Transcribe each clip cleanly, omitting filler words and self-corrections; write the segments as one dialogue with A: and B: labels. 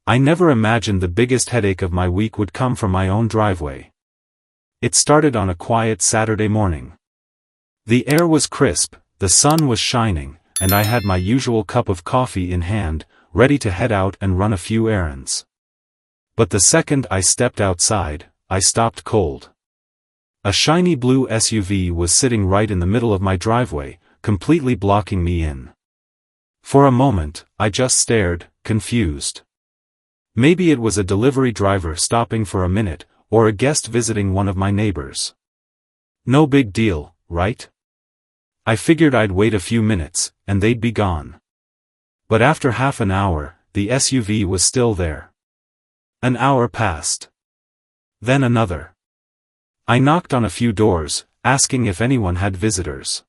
A: I never imagined the biggest headache of my week would come from my own driveway. It started on a quiet Saturday morning. The air was crisp, the sun was shining, and I had my usual cup of coffee in hand, ready to head out and run a few errands. But the second I stepped outside, I stopped cold. A shiny blue SUV was sitting right in the middle of my driveway, completely blocking me in. For a moment, I just stared, confused. Maybe it was a delivery driver stopping for a minute, or a guest visiting one of my neighbors. No big deal, right? I figured I'd wait a few minutes, and they'd be gone. But after half an hour, the SUV was still there. An hour passed. Then another. I knocked on a few doors, asking if anyone had visitors.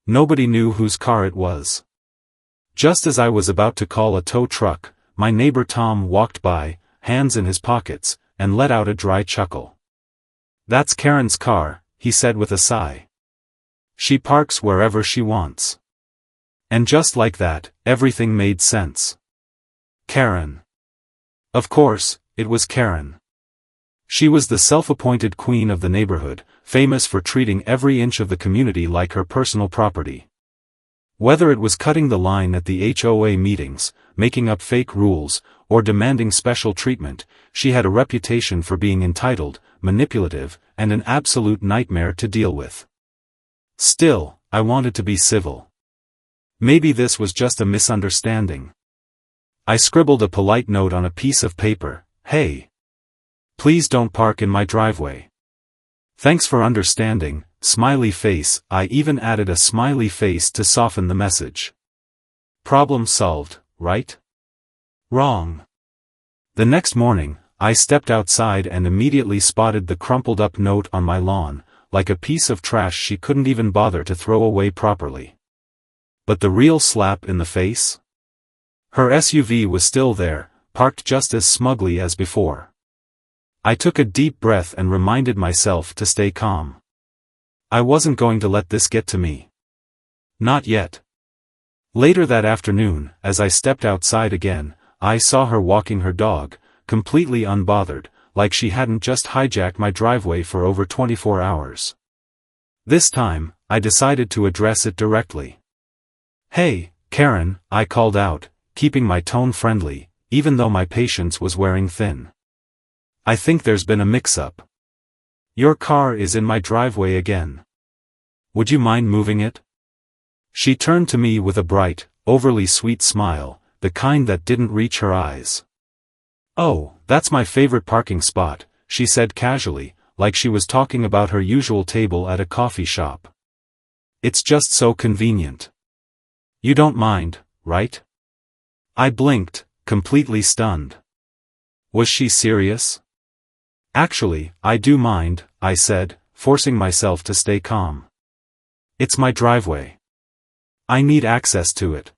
A: Nobody knew whose car it was. Just as I was about to call a tow truck, my neighbor Tom walked by, hands in his pockets, and let out a dry chuckle. "That's Karen's car," he said with a sigh. "She parks wherever she wants." And just like that, everything made sense. Karen. Of course, it was Karen. She was the self-appointed queen of the neighborhood, famous for treating every inch of the community like her personal property. Whether it was cutting the line at the HOA meetings, making up fake rules, or demanding special treatment, she had a reputation for being entitled, manipulative, and an absolute nightmare to deal with. Still, I wanted to be civil. Maybe this was just a misunderstanding. I scribbled a polite note on a piece of paper: "Hey. Please don't park in my driveway. Thanks for understanding, smiley face." I even added a smiley face to soften the message. Problem solved, right? Wrong. The next morning, I stepped outside and immediately spotted the crumpled up note on my lawn, like a piece of trash she couldn't even bother to throw away properly. But the real slap in the face? Her SUV was still there, parked just as smugly as before. I took a deep breath and reminded myself to stay calm. I wasn't going to let this get to me. Not yet. Later that afternoon, as I stepped outside again, I saw her walking her dog, completely unbothered, like she hadn't just hijacked my driveway for over 24 hours. This time, I decided to address it directly. "Hey, Karen," I called out, keeping my tone friendly, even though my patience was wearing thin. "I think there's been a mix-up. Your car is in my driveway again. Would you mind moving it?" She turned to me with a bright, overly sweet smile, the kind that didn't reach her eyes. "Oh, that's my favorite parking spot," she said casually, like she was talking about her usual table at a coffee shop. "It's just so convenient. You don't mind, right?" I blinked, completely stunned. Was she serious? "Actually, I do mind," I said, forcing myself to stay calm. "It's my driveway. I need access to it."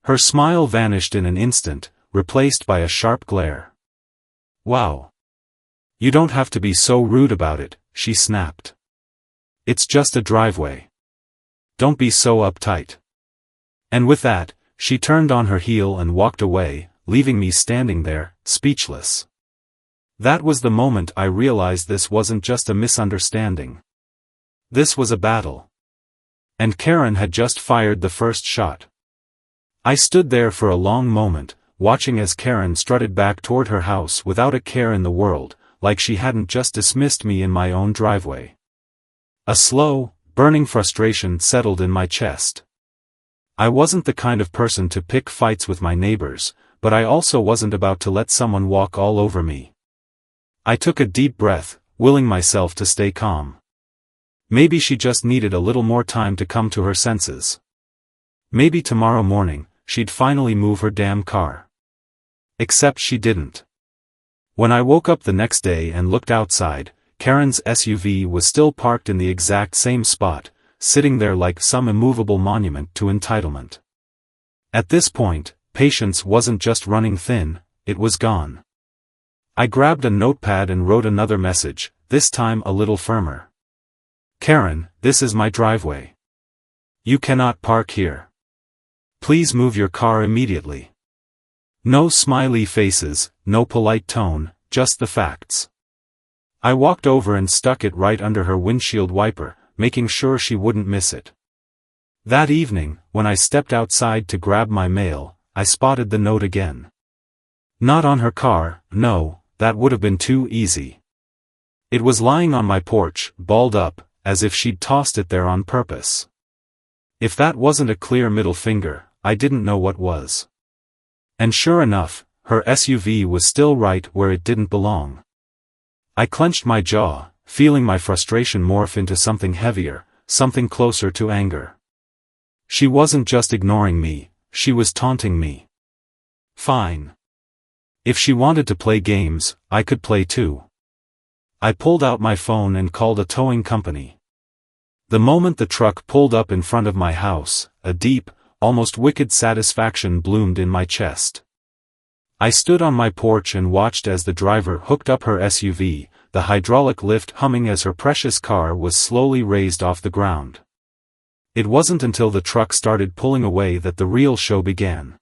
A: Her smile vanished in an instant, replaced by a sharp glare. "Wow. You don't have to be so rude about it," she snapped. "It's just a driveway. Don't be so uptight." And with that, she turned on her heel and walked away, leaving me standing there, speechless. That was the moment I realized this wasn't just a misunderstanding. This was a battle. And Karen had just fired the first shot. I stood there for a long moment, watching as Karen strutted back toward her house without a care in the world, like she hadn't just dismissed me in my own driveway. A slow, burning frustration settled in my chest. I wasn't the kind of person to pick fights with my neighbors, but I also wasn't about to let someone walk all over me. I took a deep breath, willing myself to stay calm. Maybe she just needed a little more time to come to her senses. Maybe tomorrow morning, she'd finally move her damn car. Except she didn't. When I woke up the next day and looked outside, Karen's SUV was still parked in the exact same spot, sitting there like some immovable monument to entitlement. At this point, patience wasn't just running thin, it was gone. I grabbed a notepad and wrote another message, this time a little firmer. "Karen, this is my driveway. You cannot park here. Please move your car immediately." No smiley faces, no polite tone, just the facts. I walked over and stuck it right under her windshield wiper, making sure she wouldn't miss it. That evening, when I stepped outside to grab my mail, I spotted the note again. Not on her car, no, that would have been too easy. It was lying on my porch, balled up, as if she'd tossed it there on purpose. If that wasn't a clear middle finger, I didn't know what was. And sure enough, her SUV was still right where it didn't belong. I clenched my jaw, feeling my frustration morph into something heavier, something closer to anger. She wasn't just ignoring me, she was taunting me. Fine. If she wanted to play games, I could play too. I pulled out my phone and called a towing company. The moment the truck pulled up in front of my house, a deep, almost wicked satisfaction bloomed in my chest. I stood on my porch and watched as the driver hooked up her SUV, the hydraulic lift humming as her precious car was slowly raised off the ground. It wasn't until the truck started pulling away that the real show began.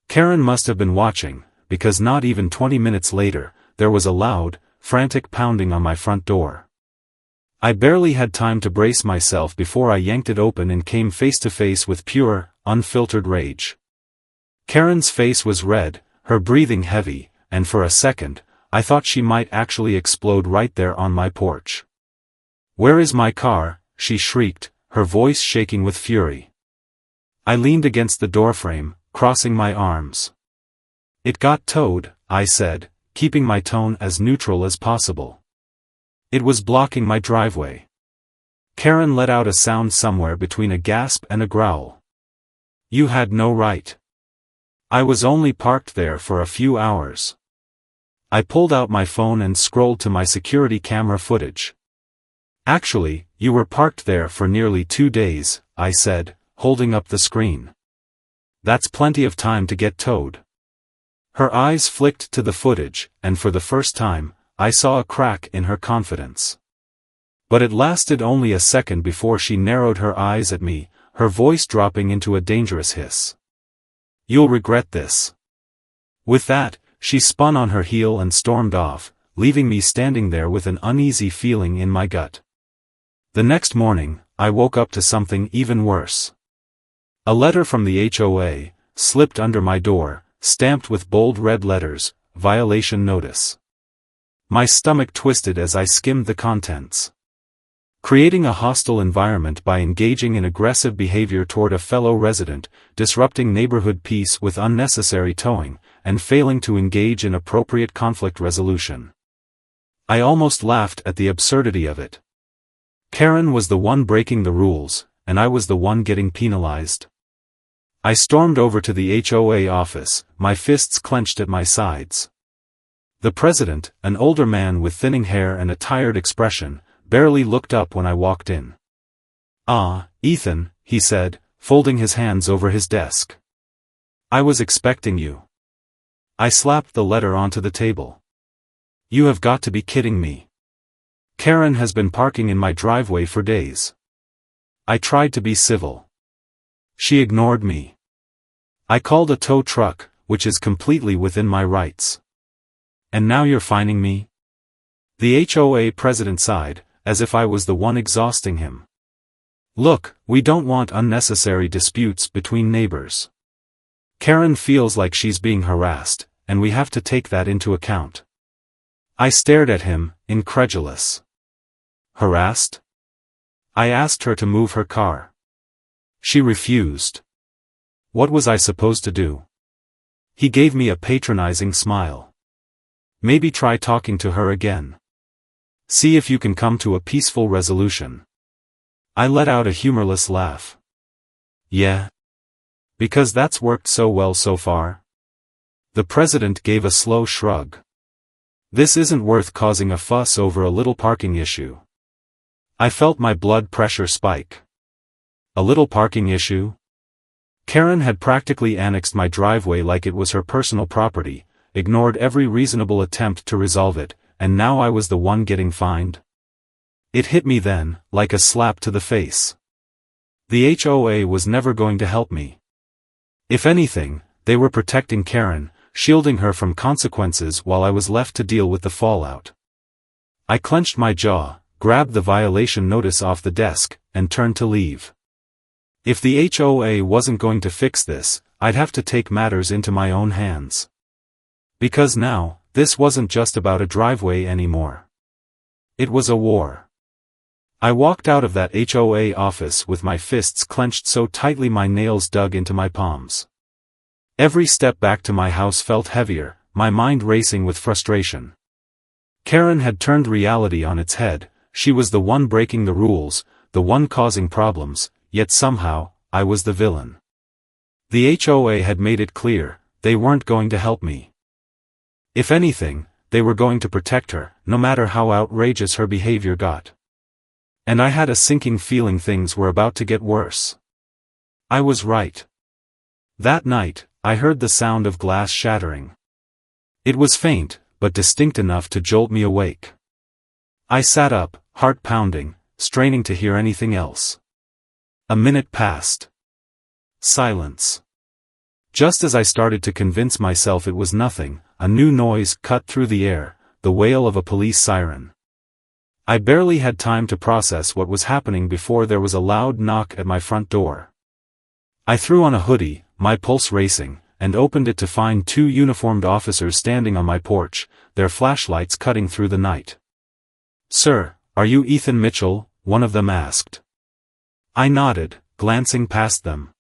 A: Karen must have been watching, because not even 20 minutes later, there was a loud, frantic pounding on my front door. I barely had time to brace myself before I yanked it open and came face to face with pure, unfiltered rage. Karen's face was red, her breathing heavy, and for a second, I thought she might actually explode right there on my porch. "Where is my car?" she shrieked, her voice shaking with fury. I leaned against the doorframe, crossing my arms. "It got towed," I said, keeping my tone as neutral as possible. "It was blocking my driveway." Karen let out a sound somewhere between a gasp and a growl. "You had no right. I was only parked there for a few hours." I pulled out my phone and scrolled to my security camera footage. "Actually, you were parked there for nearly 2 days," I said, holding up the screen. "That's plenty of time to get towed." Her eyes flicked to the footage, and for the first time, I saw a crack in her confidence. But it lasted only a second before she narrowed her eyes at me, her voice dropping into a dangerous hiss. "You'll regret this." With that, she spun on her heel and stormed off, leaving me standing there with an uneasy feeling in my gut. The next morning, I woke up to something even worse. A letter from the HOA slipped under my door, stamped with bold red letters, "Violation Notice." My stomach twisted as I skimmed the contents. Creating a hostile environment by engaging in aggressive behavior toward a fellow resident, disrupting neighborhood peace with unnecessary towing, and failing to engage in appropriate conflict resolution. I almost laughed at the absurdity of it. Karen was the one breaking the rules, and I was the one getting penalized. I stormed over to the HOA office, my fists clenched at my sides. The president, an older man with thinning hair and a tired expression, barely looked up when I walked in. "Ah, Ethan," he said, folding his hands over his desk. "I was expecting you." I slapped the letter onto the table. "You have got to be kidding me. Karen has been parking in my driveway for days." I tried to be civil. She ignored me. "I called a tow truck, which is completely within my rights. And now you're fining me?" The HOA president sighed, as if I was the one exhausting him. "Look, we don't want unnecessary disputes between neighbors. Karen feels like she's being harassed, and we have to take that into account." I stared at him, incredulous. "Harassed?" I asked her to move her car. She refused. What was I supposed to do? He gave me a patronizing smile. "Maybe try talking to her again. See if you can come to a peaceful resolution." I let out a humorless laugh. "Yeah? Because that's worked so well so far?" The president gave a slow shrug. "This isn't worth causing a fuss over a little parking issue." I felt my blood pressure spike. A little parking issue? Karen had practically annexed my driveway like it was her personal property, ignored every reasonable attempt to resolve it, and now I was the one getting fined. It hit me then, like a slap to the face. The HOA was never going to help me. If anything, they were protecting Karen, shielding her from consequences while I was left to deal with the fallout. I clenched my jaw, grabbed the violation notice off the desk, and turned to leave. If the HOA wasn't going to fix this, I'd have to take matters into my own hands. Because now, this wasn't just about a driveway anymore. It was a war. I walked out of that HOA office with my fists clenched so tightly my nails dug into my palms. Every step back to my house felt heavier, my mind racing with frustration. Karen had turned reality on its head. She was the one breaking the rules, the one causing problems, yet somehow, I was the villain. The HOA had made it clear, they weren't going to help me. If anything, they were going to protect her, no matter how outrageous her behavior got. And I had a sinking feeling things were about to get worse. I was right. That night, I heard the sound of glass shattering. It was faint, but distinct enough to jolt me awake. I sat up, heart pounding, straining to hear anything else. A minute passed. Silence. Just as I started to convince myself it was nothing, a new noise cut through the air, the wail of a police siren. I barely had time to process what was happening before there was a loud knock at my front door. I threw on a hoodie, my pulse racing, and opened it to find two uniformed officers standing on my porch, their flashlights cutting through the night. "Sir, are you Ethan Mitchell?" one of them asked. I nodded, glancing past them.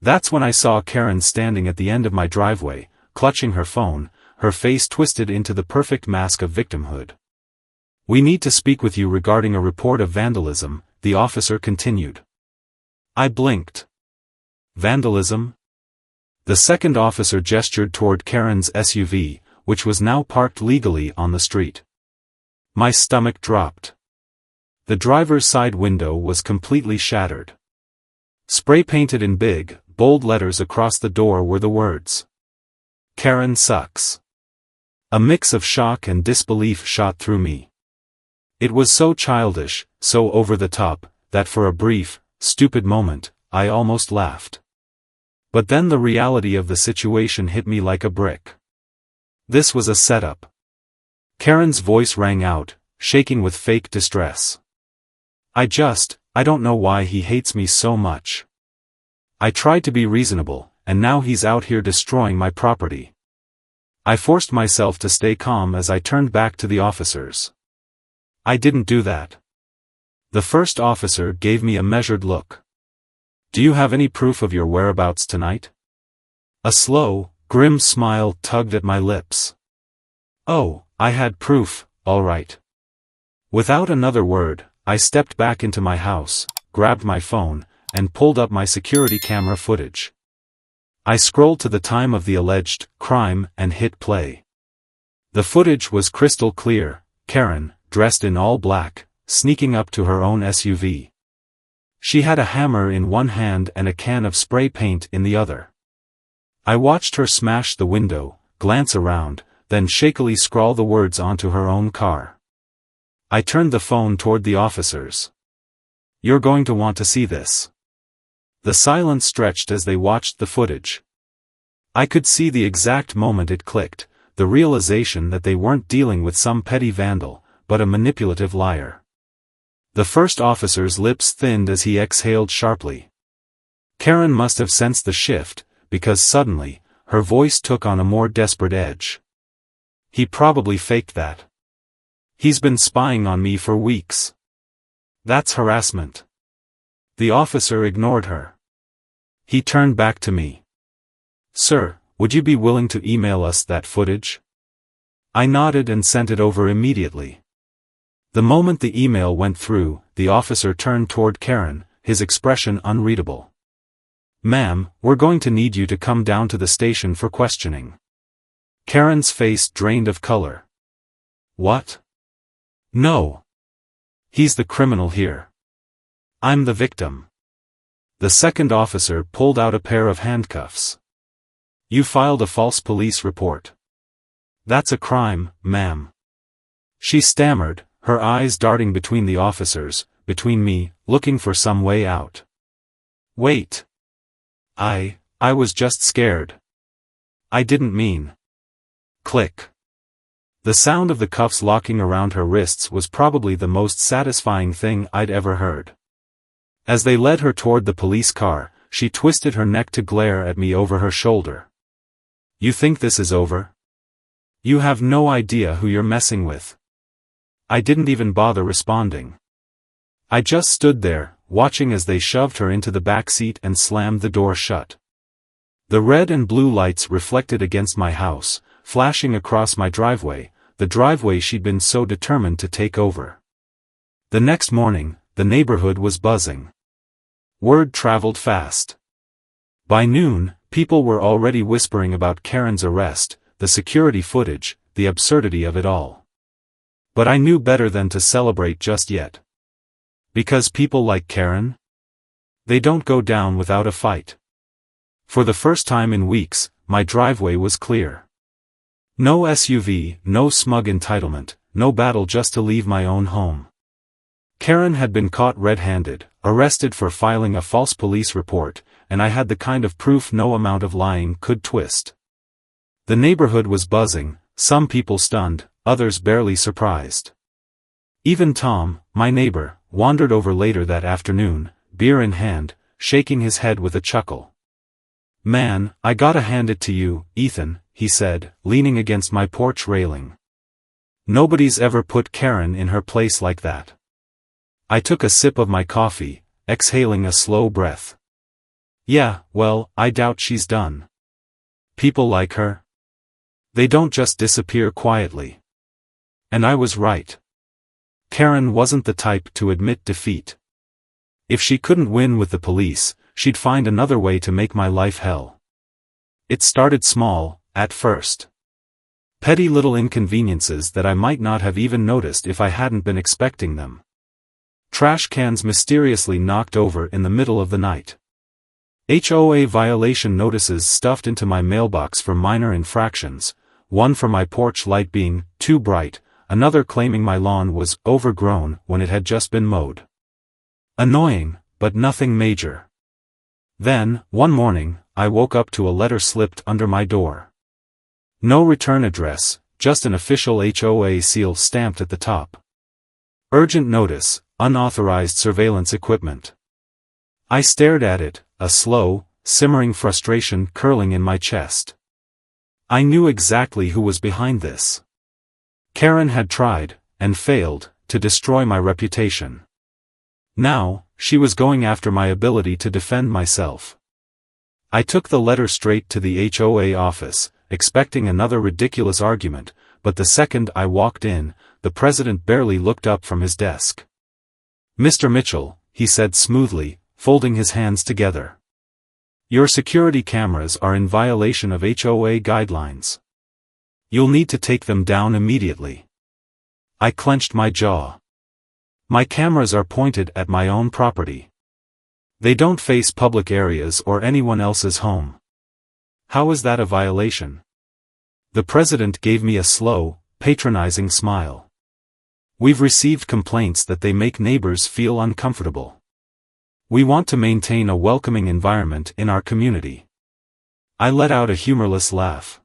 A: That's when I saw Karen standing at the end of my driveway, clutching her phone, her face twisted into the perfect mask of victimhood. "We need to speak with you regarding a report of vandalism," the officer continued. I blinked. Vandalism? The second officer gestured toward Karen's SUV, which was now parked legally on the street. My stomach dropped. The driver's side window was completely shattered. Spray-painted in big, bold letters across the door were the words, "Karen sucks." A mix of shock and disbelief shot through me. It was so childish, so over the top, that for a brief, stupid moment, I almost laughed. But then the reality of the situation hit me like a brick. This was a setup. Karen's voice rang out, shaking with fake distress. I don't know why he hates me so much. I tried to be reasonable, and now he's out here destroying my property. I forced myself to stay calm as I turned back to the officers. I didn't do that. The first officer gave me a measured look. "Do you have any proof of your whereabouts tonight?" A slow, grim smile tugged at my lips. Oh, I had proof, all right. Without another word, I stepped back into my house, grabbed my phone, and pulled up my security camera footage. I scrolled to the time of the alleged crime and hit play. The footage was crystal clear, Karen, dressed in all black, sneaking up to her own SUV. She had a hammer in one hand and a can of spray paint in the other. I watched her smash the window, glance around, then shakily scrawl the words onto her own car. I turned the phone toward the officers. "You're going to want to see this." The silence stretched as they watched the footage. I could see the exact moment it clicked, the realization that they weren't dealing with some petty vandal, but a manipulative liar. The first officer's lips thinned as he exhaled sharply. Karen must have sensed the shift, because suddenly, her voice took on a more desperate edge. "He probably faked that. He's been spying on me for weeks. That's harassment." The officer ignored her. He turned back to me. "Sir, would you be willing to email us that footage?" I nodded and sent it over immediately. The moment the email went through, the officer turned toward Karen, his expression unreadable. "Ma'am, we're going to need you to come down to the station for questioning." Karen's face drained of color. "What? No. He's the criminal here. I'm the victim." The second officer pulled out a pair of handcuffs. "You filed a false police report." "That's a crime, ma'am." She stammered, her eyes darting between the officers, between me, looking for some way out. "Wait. I was just scared." I didn't mean. Click. The sound of the cuffs locking around her wrists was probably the most satisfying thing I'd ever heard. As they led her toward the police car, she twisted her neck to glare at me over her shoulder. You think this is over? You have no idea who you're messing with. I didn't even bother responding. I just stood there, watching as they shoved her into the back seat and slammed the door shut. The red and blue lights reflected against my house, flashing across my driveway, the driveway she'd been so determined to take over. The next morning, the neighborhood was buzzing. Word traveled fast. By noon, people were already whispering about Karen's arrest, the security footage, the absurdity of it all. But I knew better than to celebrate just yet. Because people like Karen? They don't go down without a fight. For the first time in weeks, my driveway was clear. No SUV, no smug entitlement, no battle just to leave my own home. Karen had been caught red-handed, arrested for filing a false police report, and I had the kind of proof no amount of lying could twist. The neighborhood was buzzing, some people stunned, others barely surprised. Even Tom, my neighbor, wandered over later that afternoon, beer in hand, shaking his head with a chuckle. Man, I gotta hand it to you, Ethan, he said, leaning against my porch railing. Nobody's ever put Karen in her place like that. I took a sip of my coffee, exhaling a slow breath. Yeah, well, I doubt she's done. People like her? They don't just disappear quietly. And I was right. Karen wasn't the type to admit defeat. If she couldn't win with the police, she'd find another way to make my life hell. It started small, at first. Petty little inconveniences that I might not have even noticed if I hadn't been expecting them. Trash cans mysteriously knocked over in the middle of the night. HOA violation notices stuffed into my mailbox for minor infractions, one for my porch light being too bright, another claiming my lawn was overgrown when it had just been mowed. Annoying, but nothing major. Then, one morning, I woke up to a letter slipped under my door. No return address, just an official HOA seal stamped at the top. Urgent notice, unauthorized surveillance equipment. I stared at it, a slow, simmering frustration curling in my chest. I knew exactly who was behind this. Karen had tried, and failed, to destroy my reputation. Now, she was going after my ability to defend myself. I took the letter straight to the HOA office, expecting another ridiculous argument, but the second I walked in, the president barely looked up from his desk. Mr. Mitchell, he said smoothly, folding his hands together. Your security cameras are in violation of HOA guidelines. You'll need to take them down immediately. I clenched my jaw. My cameras are pointed at my own property. They don't face public areas or anyone else's home. How is that a violation? The president gave me a slow, patronizing smile. We've received complaints that they make neighbors feel uncomfortable. We want to maintain a welcoming environment in our community. I let out a humorless laugh.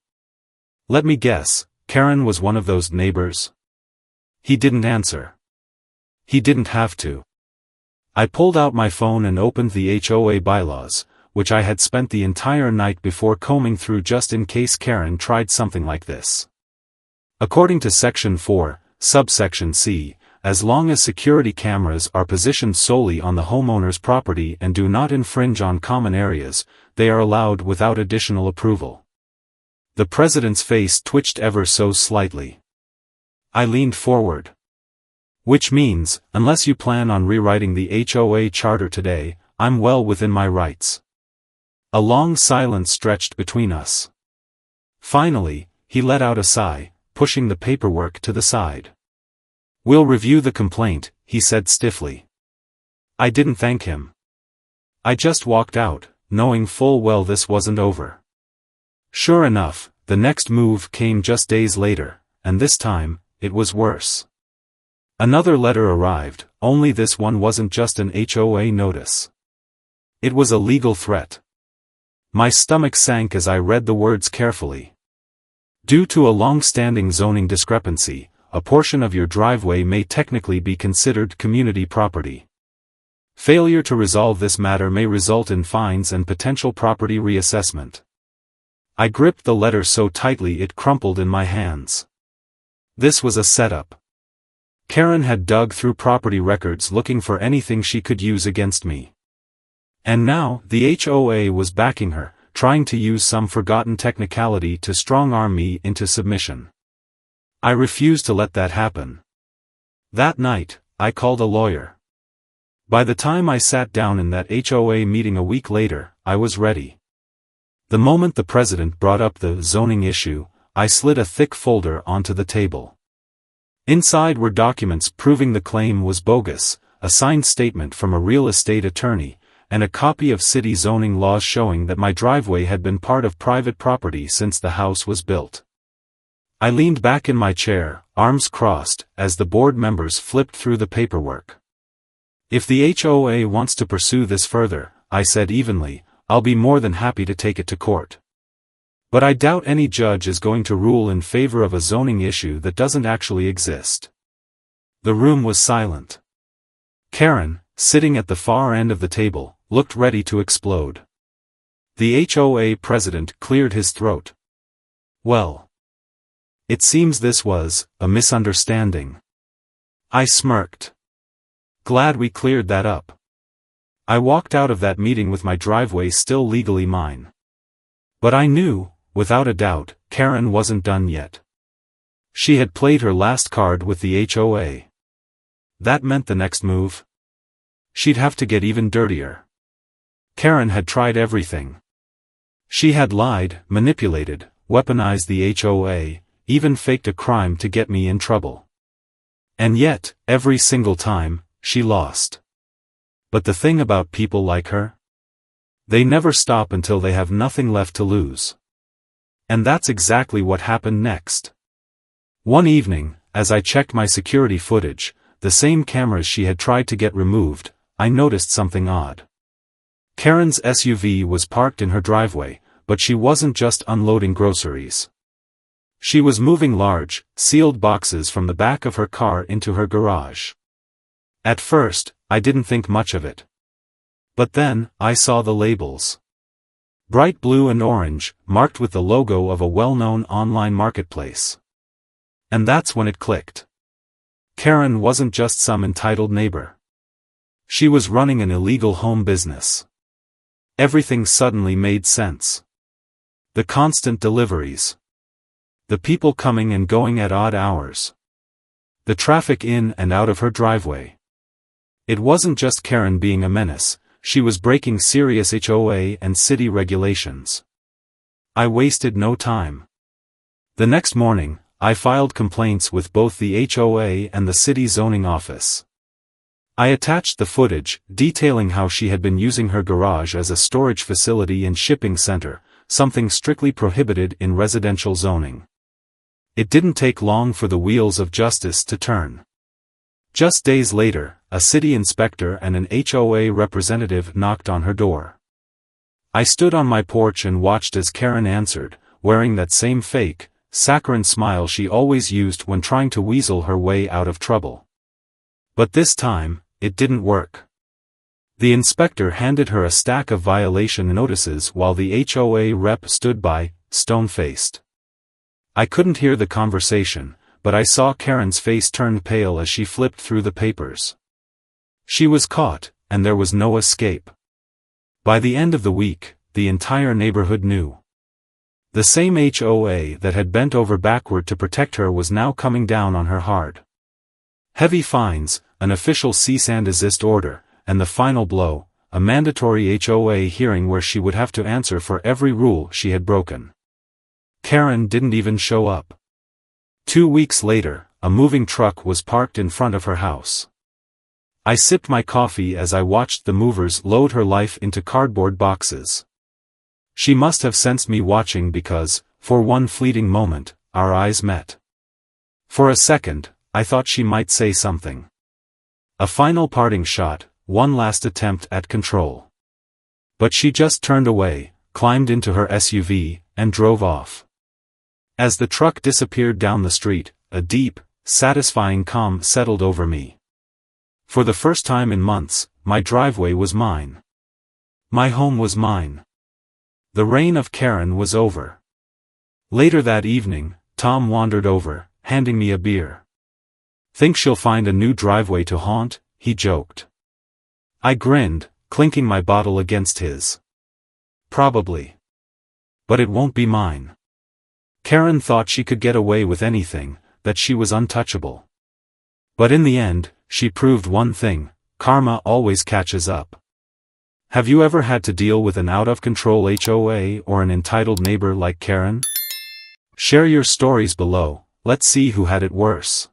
A: Let me guess, Karen was one of those neighbors? He didn't answer. He didn't have to. I pulled out my phone and opened the HOA bylaws, which I had spent the entire night before combing through just in case Karen tried something like this. According to Section 4, Subsection C, as long as security cameras are positioned solely on the homeowner's property and do not infringe on common areas, they are allowed without additional approval. The president's face twitched ever so slightly. I leaned forward. Which means, unless you plan on rewriting the HOA charter today, I'm well within my rights. A long silence stretched between us. Finally, he let out a sigh, pushing the paperwork to the side. We'll review the complaint, he said stiffly. I didn't thank him. I just walked out, knowing full well this wasn't over. Sure enough, the next move came just days later, and this time, it was worse. Another letter arrived, only this one wasn't just an HOA notice. It was a legal threat. My stomach sank as I read the words carefully. Due to a long-standing zoning discrepancy, a portion of your driveway may technically be considered community property. Failure to resolve this matter may result in fines and potential property reassessment. I gripped the letter so tightly it crumpled in my hands. This was a setup. Karen had dug through property records looking for anything she could use against me. And now, the HOA was backing her, trying to use some forgotten technicality to strong-arm me into submission. I refused to let that happen. That night, I called a lawyer. By the time I sat down in that HOA meeting a week later, I was ready. The moment the president brought up the zoning issue, I slid a thick folder onto the table. Inside were documents proving the claim was bogus, a signed statement from a real estate attorney, and a copy of city zoning laws showing that my driveway had been part of private property since the house was built. I leaned back in my chair, arms crossed, as the board members flipped through the paperwork. If the HOA wants to pursue this further, I said evenly, I'll be more than happy to take it to court. But I doubt any judge is going to rule in favor of a zoning issue that doesn't actually exist. The room was silent. Karen, sitting at the far end of the table, looked ready to explode. The HOA president cleared his throat. Well, it seems this was a misunderstanding. I smirked. Glad we cleared that up. I walked out of that meeting with my driveway still legally mine. But I knew, without a doubt, Karen wasn't done yet. She had played her last card with the HOA. That meant the next move? She'd have to get even dirtier. Karen had tried everything. She had lied, manipulated, weaponized the HOA, even faked a crime to get me in trouble. And yet, every single time, she lost. But the thing about people like her? They never stop until they have nothing left to lose. And that's exactly what happened next. One evening, as I checked my security footage, the same cameras she had tried to get removed, I noticed something odd. Karen's SUV was parked in her driveway, but she wasn't just unloading groceries. She was moving large, sealed boxes from the back of her car into her garage. At first, I didn't think much of it. But then, I saw the labels. Bright blue and orange, marked with the logo of a well-known online marketplace. And that's when it clicked. Karen wasn't just some entitled neighbor. She was running an illegal home business. Everything suddenly made sense. The constant deliveries. The people coming and going at odd hours. The traffic in and out of her driveway. It wasn't just Karen being a menace, she was breaking serious HOA and city regulations. I wasted no time. The next morning, I filed complaints with both the HOA and the city zoning office. I attached the footage, detailing how she had been using her garage as a storage facility and shipping center, something strictly prohibited in residential zoning. It didn't take long for the wheels of justice to turn. Just days later, a city inspector and an HOA representative knocked on her door. I stood on my porch and watched as Karen answered, wearing that same fake, saccharine smile she always used when trying to weasel her way out of trouble. But this time, it didn't work. The inspector handed her a stack of violation notices while the HOA rep stood by, stone-faced. I couldn't hear the conversation, but I saw Karen's face turn pale as she flipped through the papers. She was caught, and there was no escape. By the end of the week, the entire neighborhood knew. The same HOA that had bent over backward to protect her was now coming down on her hard. Heavy fines, an official cease and desist order, and the final blow, a mandatory HOA hearing where she would have to answer for every rule she had broken. Karen didn't even show up. 2 weeks later, a moving truck was parked in front of her house. I sipped my coffee as I watched the movers load her life into cardboard boxes. She must have sensed me watching because, for one fleeting moment, our eyes met. For a second, I thought she might say something. A final parting shot, one last attempt at control. But she just turned away, climbed into her SUV, and drove off. As the truck disappeared down the street, a deep, satisfying calm settled over me. For the first time in months, my driveway was mine. My home was mine. The reign of Karen was over. Later that evening, Tom wandered over, handing me a beer. "Think she'll find a new driveway to haunt?" he joked. I grinned, clinking my bottle against his. "Probably. But it won't be mine." Karen thought she could get away with anything, that she was untouchable. But in the end, she proved one thing: karma always catches up. Have you ever had to deal with an out-of-control HOA or an entitled neighbor like Karen? Share your stories below. Let's see who had it worse.